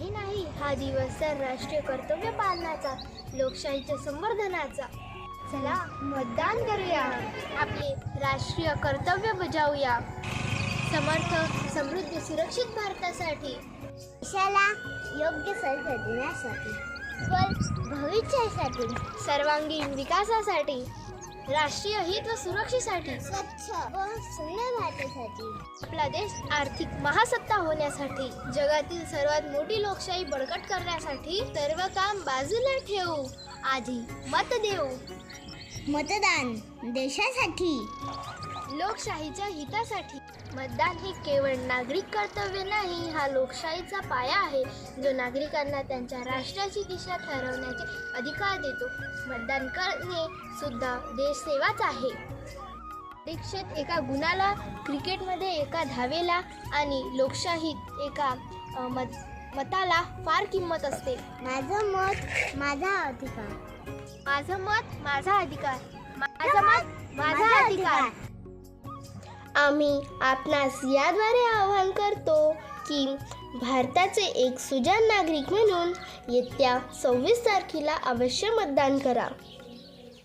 नाही हा दिवस तर राष्ट्रीय कर्तव्य पालनाचा, लोकशाहीच्या संवर्धनाचा. चला मतदान करूया, आपले राष्ट्रीय कर्तव्य बजावूया, समर्थ समृद्ध सुरक्षित भारतासाठी, देशाला योग्य संधी देण्यासाठी, भविष्यासाठी, सर्वांगीण विकासासाठी, राष्ट्रीय हित व सुरक्षेसाठी, स्वच्छ व सुंदर भारतासाठी, आपला देश आर्थिक महासत्ता होण्यासाठी, जगातील सर्वात मोठी लोकशाही बळकट करण्यासाठी सर्व काम बाजूला ठेवू, आधी मत देऊ. मतदान देशासाठी, लोकशाहीच्या हितासाठी. मतदान हे केवळ नागरिक कर्तव्य नाही, हा लोकशाहीचा पाया आहे जो नागरिकांना त्यांच्या राष्ट्राची दिशा ठरवण्याचे अधिकार देतो. मतदान करणे सुद्धा देशसेवाच आहे. परीक्षेत एका गुणाला, क्रिकेटमध्ये एका धावेला आणि लोकशाहीत एका मताला फार किंमत असते. माझं मत माझा अधिकार, माझं मत माझा अधिकार, माझं मत माझा अधिकार. आम्ही आपणास याद्वारे आवाहन करतो की भारताचे एक सुजाण नागरिक म्हणून येत्या 26 तारखेला अवश्य मतदान करा.